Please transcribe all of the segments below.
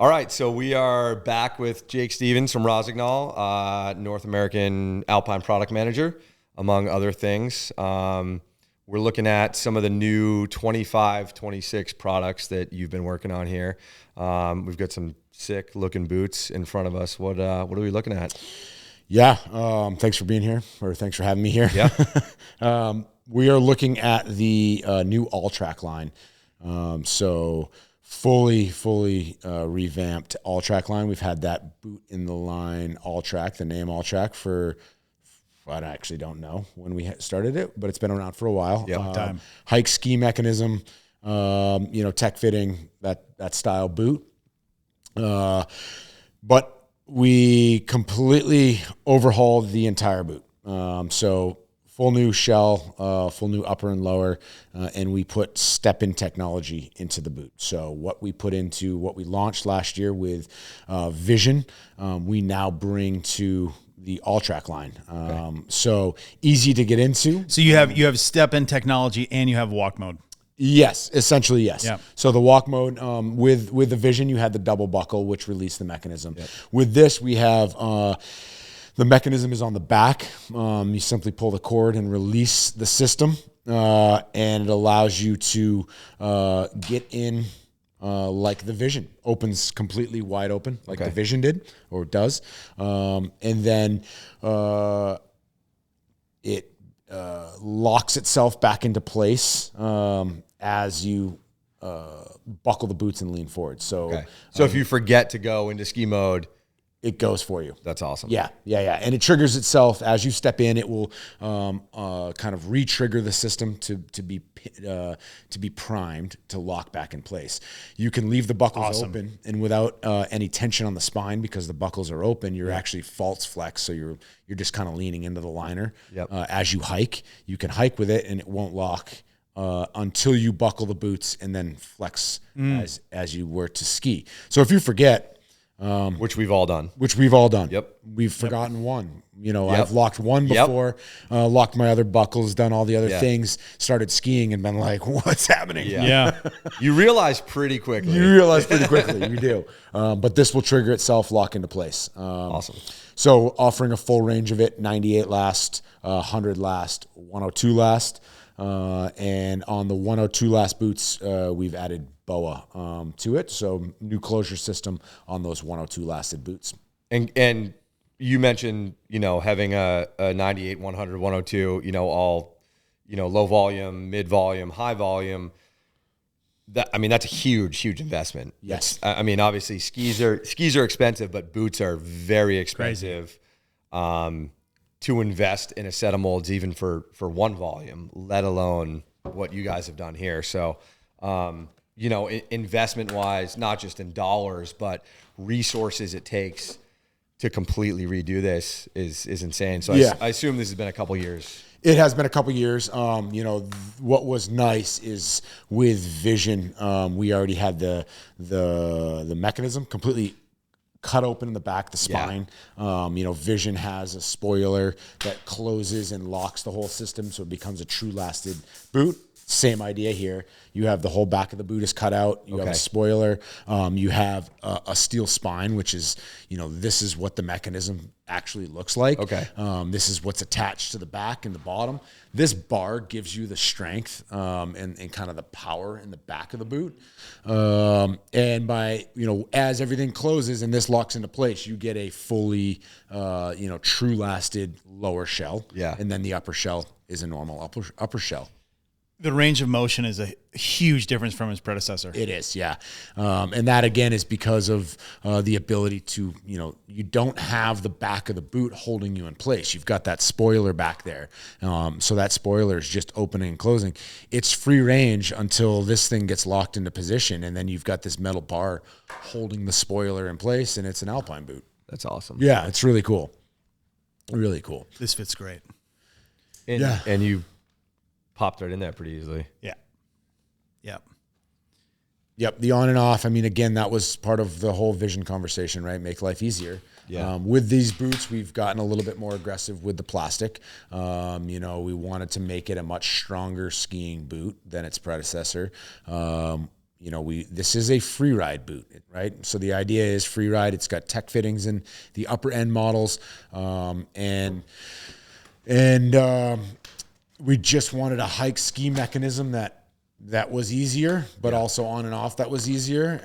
All right, so we are back with Jake Stevens from Rossignol, North American Alpine Product Manager, among other things. We're looking at some of the new 25, 26 products that you've been working on here. We've got some sick looking boots in front of us. What are we looking at? Yeah, thanks for being here, or thanks for having me here. Yeah. We are looking at the new Alltrack line. So fully revamped Alltrack line. We've had that boot in the line, Alltrack, the name Alltrack, for I actually don't know when we started it, but it's been around for a while. Yeah, time. Hike ski mechanism, tech fitting, that style boot. But we completely overhauled the entire boot. So full new shell, full new upper and lower, and we put step-in technology into the boot. So what we launched last year with Vision, we now bring to the Alltrack line. So easy to get into. So you have step-in technology and you have walk mode. Yes, essentially yes. Yeah. So the walk mode, with the Vision, you had the double buckle, which released the mechanism. Yep. With this, we have the mechanism is on the back. You simply pull the cord and release the system, and it allows you to get in like the Vision. Opens completely wide open, like the Vision did, or does. And then it locks itself back into place as you buckle the boots and lean forward. So, so if you forget to go into ski mode, it goes for you. That's awesome. Yeah. And it triggers itself as you step in. It will kind of re-trigger the system to be primed to lock back in place. You can leave the buckles open, and without any tension on the spine, because the buckles are open, you're actually false flex. So you're just kind of leaning into the liner. Yep. As you hike. You can hike with it, and it won't lock until you buckle the boots and then flex as you were to ski. So if you forget. Which we've all done. Yep. We've forgotten one. I've locked one before, locked my other buckles, done all the other things, started skiing and been like, what's happening? Yeah. You realize pretty quickly. You do. But this will trigger itself, lock into place. Awesome. So offering a full range of it, 98 last, 100 last, 102 last. And on the 102 last boots, we've added BOA to it. So new closure system on those 102 lasted boots. And you mentioned, having a 98, 100, 102, all, low volume, mid volume, high volume. That's a huge investment. Yes. Obviously skis are expensive, but boots are very expensive. To invest in a set of molds, even for one volume, let alone what you guys have done here. So, investment wise, not just in dollars, but resources it takes to completely redo this is insane. So I assume this has been a couple years. It has been a couple years. What was nice is with Vision, we already had the mechanism completely cut open in the back, the spine. Vision has a spoiler that closes and locks the whole system, so it becomes a true lasted boot. Same idea here. You have the whole back of the boot is cut out. You have a spoiler. You have a steel spine, which is, this is what the mechanism actually looks like. This is what's attached to the back and the bottom. This bar gives you the strength and kind of the power in the back of the boot. And by, as everything closes and this locks into place, you get a fully, true lasted lower shell. Yeah. And then the upper shell is a normal upper shell. The range of motion is a huge difference from its predecessor. It is, yeah. And that, again, is because of the ability to, you don't have the back of the boot holding you in place. You've got that spoiler back there. So that spoiler is just opening and closing. It's free range until this thing gets locked into position, and then you've got this metal bar holding the spoiler in place, and it's an Alpine boot. That's awesome. Yeah, it's really cool. Really cool. This fits great. And you popped right in there pretty easily. Yeah. Yep. The on and off. Again, that was part of the whole Vision conversation, right? Make life easier. Yeah. With these boots, we've gotten a little bit more aggressive with the plastic. We wanted to make it a much stronger skiing boot than its predecessor. this is a free ride boot, right? So the idea is free ride. It's got tech fittings in the upper end models, and we just wanted a hike ski mechanism that was easier, but also on and off that was easier.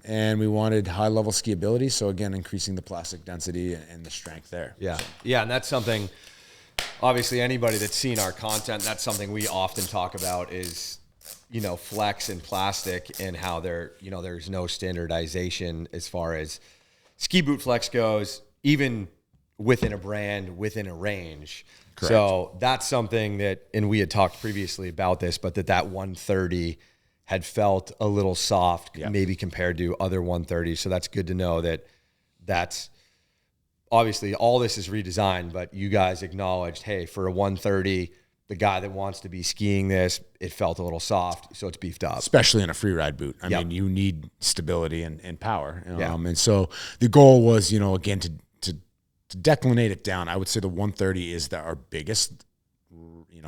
And we wanted high level skiability. So again, increasing the plastic density and the strength there. Yeah. Yeah. And that's something, obviously anybody that's seen our content, that's something we often talk about is, flex and plastic and how there's no standardization as far as ski boot flex goes, even within a brand, within a range. Correct. So that's something that, and we had talked previously about this, but that 130 had felt a little soft, maybe compared to other 130s. So that's good to know that's obviously all this is redesigned, but you guys acknowledged, hey, for a 130, the guy that wants to be skiing this, it felt a little soft, so it's beefed up. Especially in a free ride boot. I mean, you need stability and power. And so the goal was, again, to declinate it down. I would say the 130 is our biggest,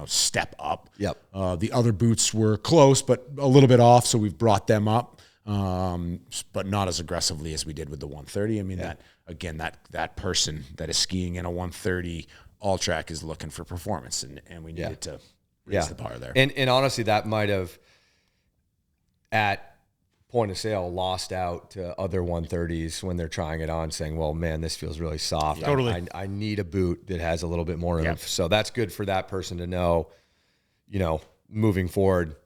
step up. Yep. The other boots were close, but a little bit off, so we've brought them up, but not as aggressively as we did with the 130. I mean, that person that is skiing in a 130 Alltrack is looking for performance, and we needed to raise the bar there. And honestly, that might have, at point of sale, lost out to other 130s when they're trying it on, saying, well, man, this feels really soft. Totally. I need a boot that has a little bit more oomph. So that's good for that person to know, moving forward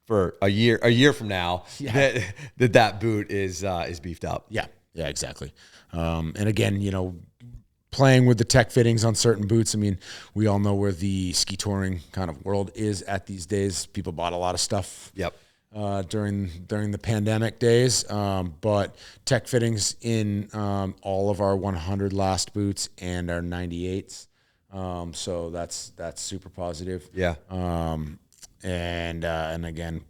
for a year from now, that boot is beefed up. Yeah, exactly. And again, playing with the tech fittings on certain boots. I mean, we all know where the ski touring kind of world is at these days. People bought a lot of stuff. Yep. During the pandemic days, but tech fittings in all of our 100 last boots and our 98s. So that's super positive. Yeah. And again,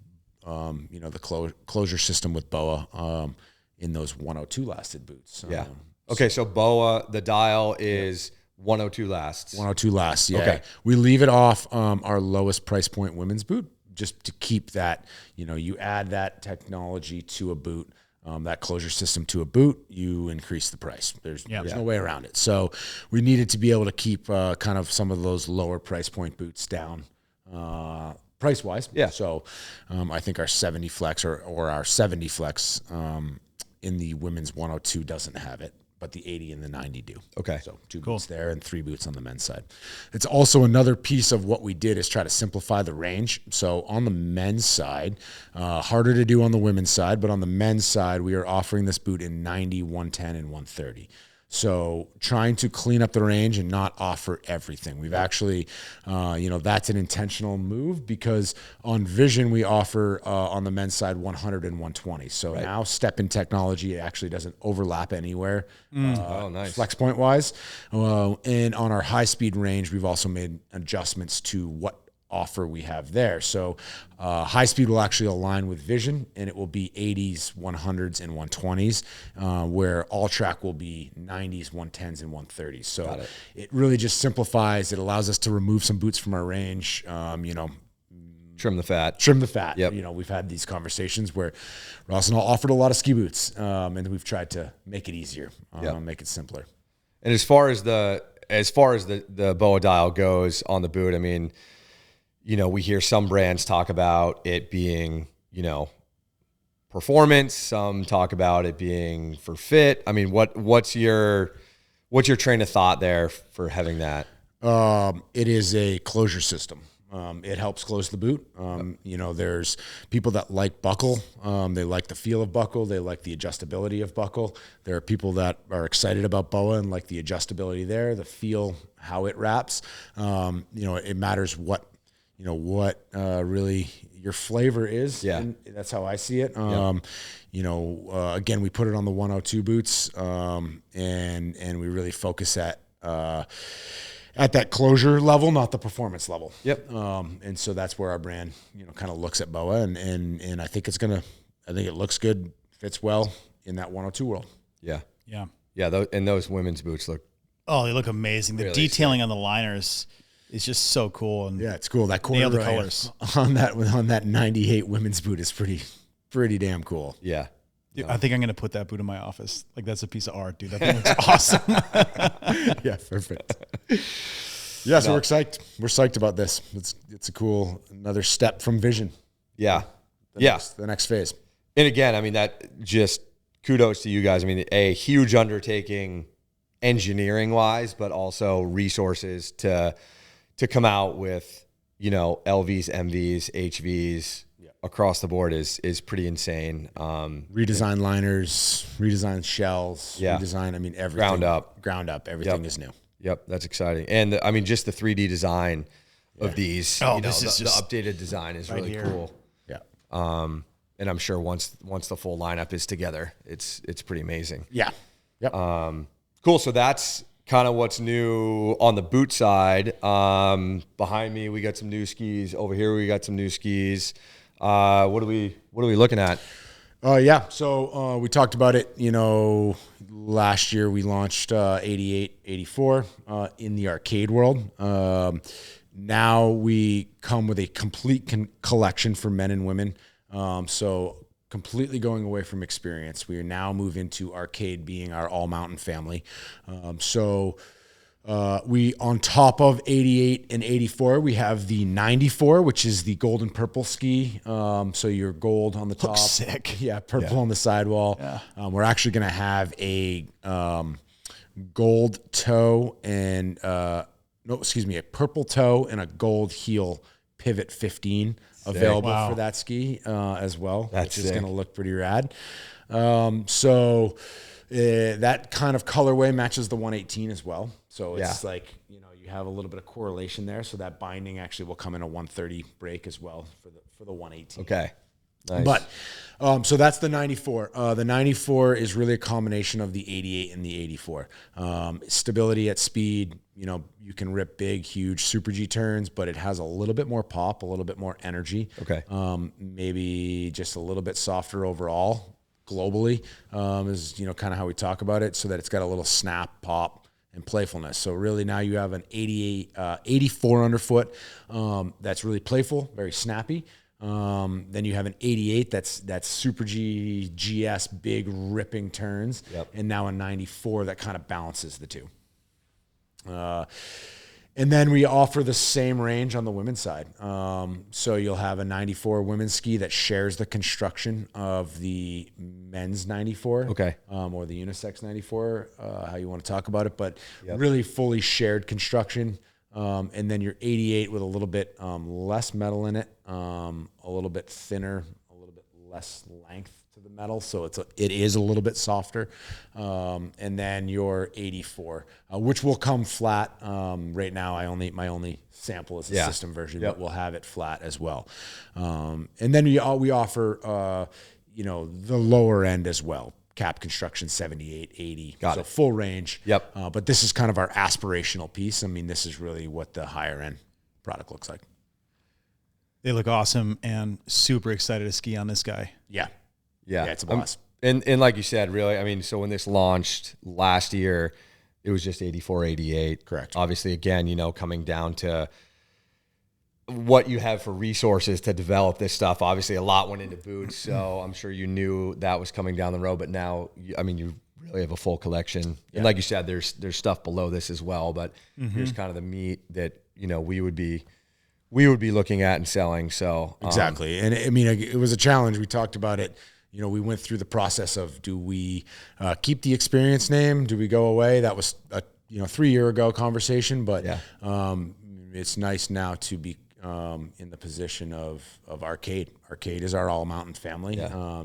the closure system with BOA in those 102 lasted boots. Yeah. Okay, so BOA, the dial is 102 lasts. 102 lasts, yeah. Okay. We leave it off our lowest price point women's boot just to keep that, you add that technology to a boot, that closure system to a boot, you increase the price. There's no way around it. So we needed to be able to keep kind of some of those lower price point boots down price-wise. Yeah. So I think our 70 Flex or our 70 Flex in the women's 102 doesn't have it, but the 80 and the 90 do. Okay. So two boots there and 3 boots on the men's side. It's also another piece of what we did is try to simplify the range. So on the men's side, harder to do on the women's side, but on the men's side, we are offering this boot in 90, 110, and 130. So trying to clean up the range and not offer everything. We've actually, that's an intentional move because on Vision, we offer on the men's side 100 and 120. So now step in technology, it actually doesn't overlap anywhere. Nice. Flex point wise. And on our high speed range, we've also made adjustments to what offer we have there. So high speed will actually align with Vision, and it will be 80s, 100s, and 120s, where Alltrack will be 90s, 110s, and 130s. So it really just simplifies. It allows us to remove some boots from our range, Trim the fat. Yep. We've had these conversations where Rossignol offered a lot of ski boots, and we've tried to make it easier, make it simpler. And as far as the BOA dial goes on the boot, I mean, we hear some brands talk about it being, performance. Some talk about it being for fit. I mean, what's your train of thought there for having that? It is a closure system. It helps close the boot. There's people that like buckle. They like the feel of buckle. They like the adjustability of buckle. There are people that are excited about BOA and like the adjustability there, the feel, how it wraps. It matters what really your flavor is. Yeah. And that's how I see it. Again, we put it on the 102 boots, and we really focus at that closure level, not the performance level. Yep. And so that's where our brand, kind of looks at BOA, and I think it looks good, fits well in that 102 world. Yeah. Yeah. Yeah. And those women's boots look. Oh, they look amazing. The really detailing on the liners is just so cool. And Yeah, it's cool. That nail the corduroy colors. on that 98 women's boot is pretty damn cool. Yeah. Dude, I think I'm going to put that boot in my office. Like, that's a piece of art, dude. That thing looks awesome. Yeah, perfect. Yeah, so we're excited. We're psyched about this. It's a cool another step from Vision. Yeah. The next phase. And again, I mean, that just kudos to you guys. I mean, a huge undertaking engineering wise, but also resources to come out with, LVs, MVs, HVs across the board is pretty insane. Redesign liners, redesign shells, redesign, I mean, everything. Ground up, everything is new. Yep, that's exciting. And I mean, just the 3D design of these, this is the just updated design is really here. cool. Yeah. And I'm sure once the full lineup is together, it's pretty amazing. Yeah. Yep. Cool. So that's kind of what's new on the boot side. Behind me, we got some new skis. Over here, we got some new skis. What are we looking at? Yeah. So we talked about it. Last year we launched 88, 84 in the arcade world. Now we come with a complete collection for men and women. So completely going away from experience. We are now move into arcade being our all mountain family. We, on top of 88 and 84, we have the 94, which is the gold and purple ski. So your gold on the top. Looks sick. Yeah, purple on the sidewall. Yeah. We're actually going to have a gold toe and, a purple toe and a gold heel Pivot 15 available for that ski as well, which is going to look pretty rad. That kind of colorway matches the 118 as well. So it's like, you have a little bit of correlation there. So that binding actually will come in a 130 break as well for the 118. Okay. Nice. But so that's the 94. The 94 is really a combination of the 88 and the 84. Stability at speed, you can rip big, huge Super G turns, but it has a little bit more pop, a little bit more energy. Okay. Maybe just a little bit softer overall globally is, kind of how we talk about it, so that it's got a little snap, pop, and playfulness. So really now you have an 84 underfoot that's really playful, very snappy. Then you have an 88 that's Super G, GS, big ripping turns. Yep. And now a 94 that kind of balances the two. And then we offer the same range on the women's side. So you'll have a 94 women's ski that shares the construction of the men's 94. Okay. Or the unisex 94, how you want to talk about it, but really fully shared construction. And then your 88 with a little bit less metal in it, a little bit thinner, a little bit less length to the metal, so it is a little bit softer. And then your 84, which will come flat. Right now, my only sample is the system version, but we'll have it flat as well. And then we offer the lower end as well. Cap construction 78, 80. Got so it. Full range. Yep. But this is kind of our aspirational piece. I mean, this is really what the higher end product looks like. They look awesome, and super excited to ski on this guy. Yeah. Yeah. Yeah, it's a blast. And like you said, really, I mean, so when this launched last year, it was just 84, 88. Correct. Obviously, again, coming down to what you have for resources to develop this stuff. Obviously, a lot went into boots, so I'm sure you knew that was coming down the road. But now, you really have a full collection. Yeah. And like you said, there's stuff below this as well. But here's kind of the meat that we would be looking at and selling. So exactly, and I mean, it was a challenge. We talked about it. We went through the process of, do we keep the Experience name? Do we go away? That was a 3 year ago conversation. But it's nice now to be in the position of Arcade. Arcade is our all mountain family. Yeah.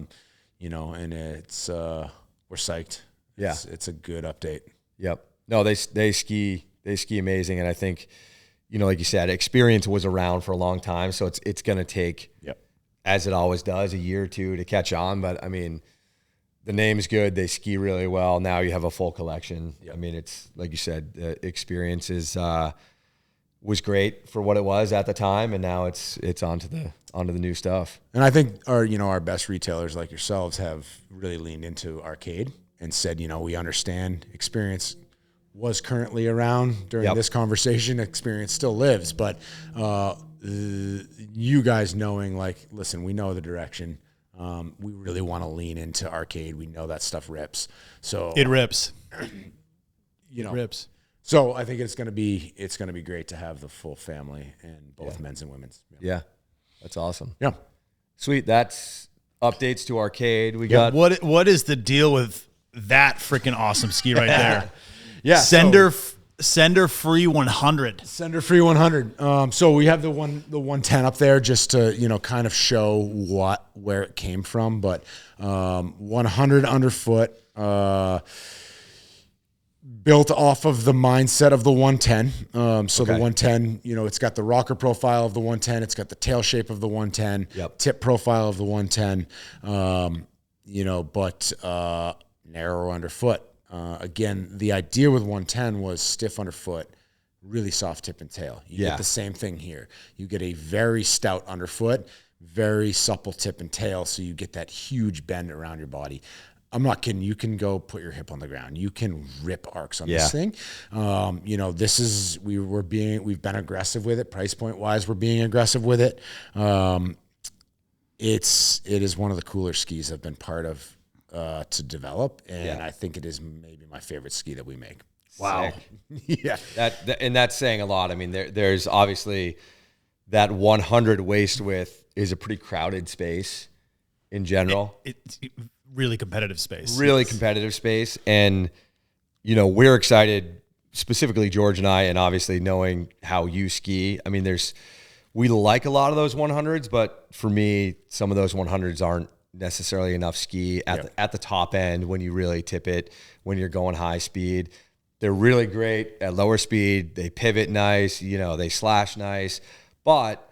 And it's we're psyched. Yeah. It's a good update. Yep. No, they ski amazing, and I think like you said, Experience was around for a long time, so it's going to take, as it always does, a year or two to catch on. But I mean, the name's good. They ski really well. Now you have a full collection. Yep. I mean, it's like you said, the Experience was great for what it was at the time, and now it's onto the new stuff. And I think our best retailers like yourselves have really leaned into Arcade and said, we understand Experience was currently around during this conversation. Experience still lives, but you guys knowing, like, listen, we know the direction. We really want to lean into arcade. We know that stuff rips. So it rips. You know, it rips. So I think it's gonna be great to have the full family and both men's and women's. Yeah, that's awesome. Yeah, sweet. That's updates to arcade. We got what is the deal with that freaking awesome ski right there? Sender Free 100. Sender Free 100. So we have the 110 up there just to, you know, kind of show where it came from. But 100 underfoot, built off of the mindset of the 110. The 110, you know, it's got the rocker profile of the 110. It's got the tail shape of the 110. Tip profile of the 110. You know, but narrow underfoot. Again, the idea with 110 was stiff underfoot, really soft tip and tail. You get the same thing here. You get a very stout underfoot, very supple tip and tail, so you get that huge bend around your body. I'm not kidding. You can go put your hip on the ground. You can rip arcs on this thing. You know, this is we've been aggressive with it. Price point wise, we're being aggressive with it. It is one of the cooler skis I've been part of to develop, and I think it is maybe my favorite ski that we make. Wow. Yeah. And that's saying a lot. I mean, there's obviously that 100 waist width is a pretty crowded space in general. It's really competitive space. Really competitive space. And, you know, we're excited, specifically George and I, and obviously knowing how you ski. I mean, we like a lot of those 100s, but for me, some of those 100s aren't necessarily enough ski at the top end when you really tip it, when you're going high speed. They're really great at lower speed. They pivot nice, you know, they slash nice, but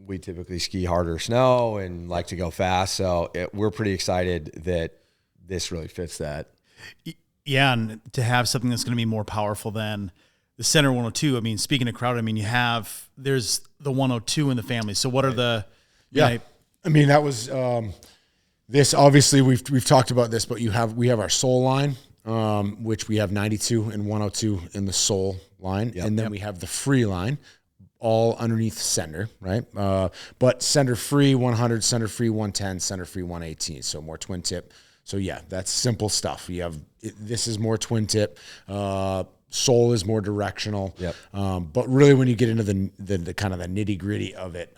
we typically ski harder snow and like to go fast. So we're pretty excited that this really fits that. Yeah. And to have something that's going to be more powerful than the Center 102. I mean, speaking of crowd, I mean, there's the 102 in the family. So what are the, I mean, that was, this obviously we've talked about this, but we have our Soul line, which we have 92 and 102 in the Soul line. And then we have the Free line, all underneath Sender, right? But Sender Free 100, Sender Free 110, Sender Free 118. So more twin tip. So yeah, that's simple stuff. This is more twin tip. Soul is more directional. But really when you get into the kind of the nitty gritty of it,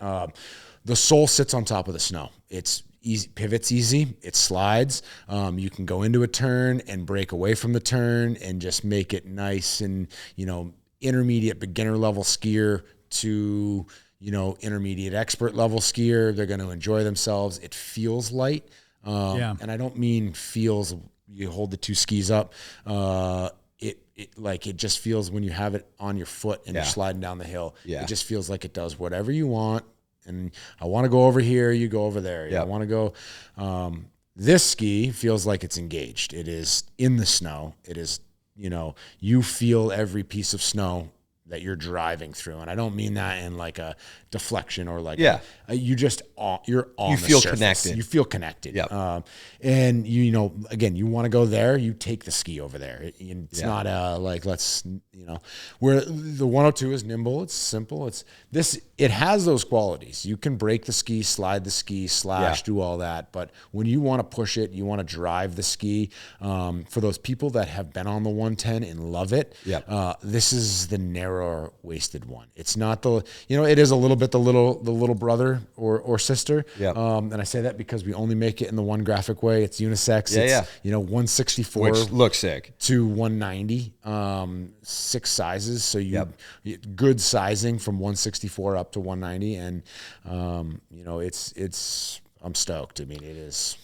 the Soul sits on top of the snow. It's easy, pivots easy, it slides. You can go into a turn and break away from the turn and just make it nice and, you know, intermediate beginner level skier to, you know, intermediate expert level skier. They're going to enjoy themselves. It feels light. And I don't mean feels, you hold the two skis up. It just feels when you have it on your foot and you're sliding down the hill, it just feels like it does whatever you want. And I want to go over here, you go over there. I want to go. This ski feels like it's engaged. It is in the snow. It is, you know, you feel every piece of snow that you're driving through. And I don't mean that in like a deflection or like, you're on you the feel surface. connected. You feel connected. And you know, again, you want to go there, you take the ski over there. It's not like, let's, you know, where the 102 is nimble. It's simple. It has those qualities. You can break the ski, slide the ski, slash, do all that. But when you want to push it, you want to drive the ski. For those people that have been on the 110 and love it, this is the narrower waisted one. It's not it is a little bit the little brother or sister. And I say that because we only make it in the one graphic way. It's unisex. It's 164, which looks sick, to 190. 6 sizes. So good sizing from 164 up to 190. And you know, I'm stoked. I mean, it is.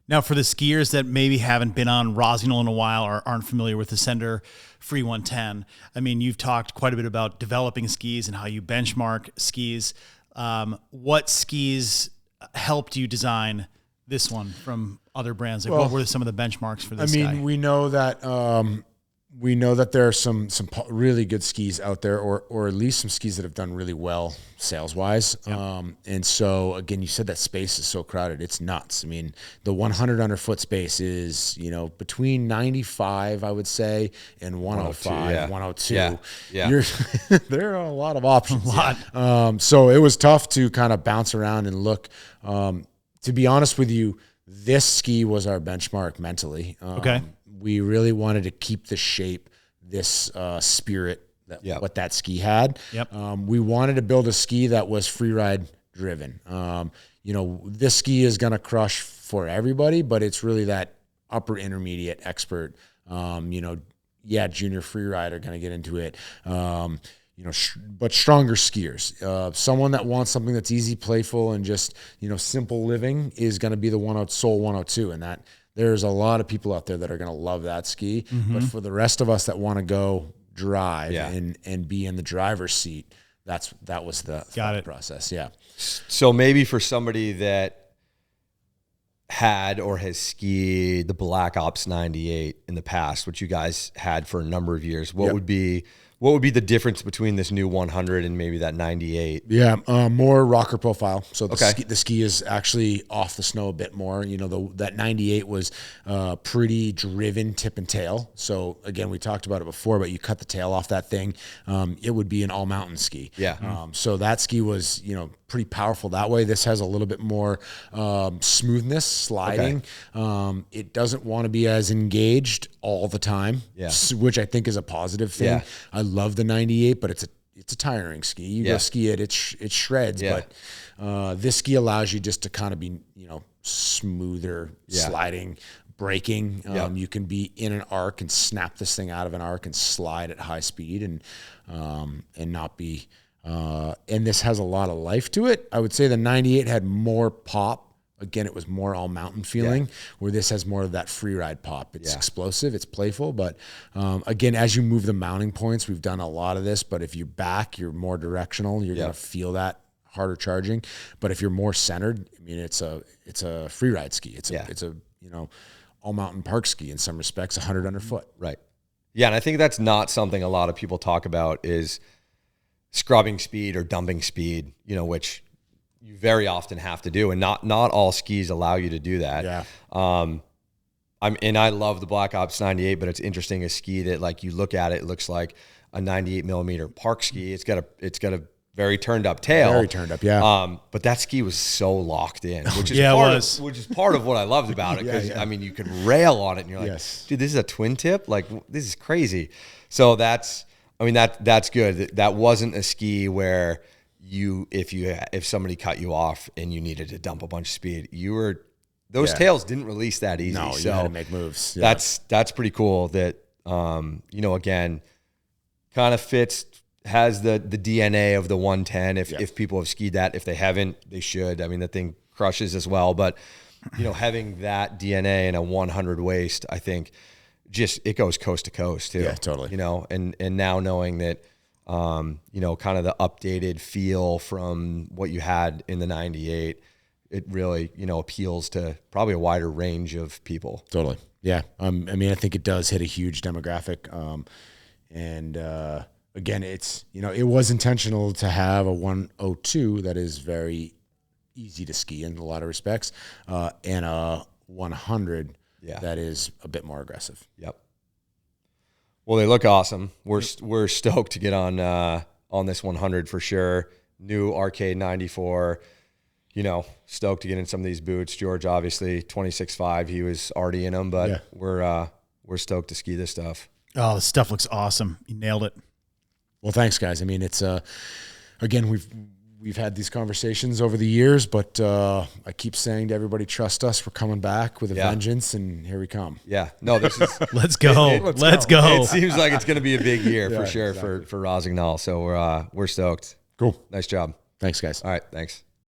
Now, for the skiers that maybe haven't been on Rossignol in a while or aren't familiar with the Sender Free 110, I mean, you've talked quite a bit about developing skis and how you benchmark skis. What skis helped you design this one from other brands? Like, what were some of the benchmarks for this guy? We know that we know that there are some really good skis out there, or at least some skis that have done really well sales wise. Yep. And so again, you said that space is so crowded. It's nuts. I mean, the 100 underfoot space is, between 95, I would say, and 105, 102. Yeah. There are a lot of options. So it was tough to kind of bounce around and look. To be honest with you, this ski was our benchmark mentally. Okay. We really wanted to keep the shape, this spirit, what that ski had. Yep. We wanted to build a ski that was free ride driven. This ski is going to crush for everybody, but it's really that upper intermediate expert. Junior free ride are going to get into it. But stronger skiers. Someone that wants something that's easy, playful, and just, simple living is going to be the Soul 102. And that there's a lot of people out there that are going to love that ski. Mm-hmm. But for the rest of us that want to go drive and be in the driver's seat, that was the thought process. Yeah. So maybe for somebody that had or has skied the Black Ops 98 in the past, which you guys had for a number of years, what would be the difference between this new 100 and maybe that 98? Yeah, more rocker profile. So the ski is actually off the snow a bit more. That 98 was pretty driven tip and tail. So again, we talked about it before, but you cut the tail off that thing, it would be an all mountain ski. Yeah. So that ski was, pretty powerful that way. This has a little bit more smoothness, sliding. Okay. It doesn't want to be as engaged all the time, which I think is a positive thing. Yeah. I love the 98, but it's a tiring ski. You go ski it, it shreds. Yeah. But this ski allows you just to kind of be, smoother, sliding, braking. You can be in an arc and snap this thing out of an arc and slide at high speed and not be. And this has a lot of life to it. I would say the 98 had more pop. Again, it was more all mountain feeling, where this has more of that free ride pop. It's explosive, it's playful, but again, as you move the mounting points, we've done a lot of this, but if you're back, you're more directional, you're going to feel that harder charging. But if you're more centered, I mean, it's a free ride ski. It's a all mountain park ski in some respects, 100 underfoot. Right. Yeah. And I think that's not something a lot of people talk about is scrubbing speed or dumping speed, which you very often have to do, and not all skis allow you to do that. Yeah. I love the Black Ops 98, but it's interesting, a ski that, like, you look at it, it looks like a 98 millimeter park ski. It's got a very turned up tail. Very turned up, yeah. But that ski was so locked in, which is which is part of what I loved about it. Because I mean, you could rail on it, and you're like, dude, this is a twin tip. Like, this is crazy. So that's good. That wasn't a ski where if somebody cut you off and you needed to dump a bunch of speed, those tails didn't release that easy. No, you had to make moves. Yeah. That's pretty cool. That again, kind of has the DNA of the 110. If people have skied that, if they haven't, they should. I mean, the thing crushes as well. But having that DNA in a 100 waist, I think it goes coast to coast too. Yeah, totally. And now knowing that. Kind of the updated feel from what you had in the 98, it really, appeals to probably a wider range of people. Totally. Yeah. I think it does hit a huge demographic. Again, it's, it was intentional to have a 102 that is very easy to ski in a lot of respects, and a 100 that is a bit more aggressive. Yep. Well, they look awesome. We're stoked to get on this 100 for sure. New Arcade 94. Stoked to get in some of these boots. George, obviously 26.5. He was already in them, but we're stoked to ski this stuff. Oh, the stuff looks awesome. You nailed it. Well, thanks, guys. I mean, it's again, we've had these conversations over the years, but I keep saying to everybody, trust us. We're coming back with a vengeance, and here we come. Yeah. No, this is let's go. Let's go. It seems like it's going to be a big year for sure, exactly. for Rossignol. So we're stoked. Cool. Nice job. Thanks, guys. All right. Thanks.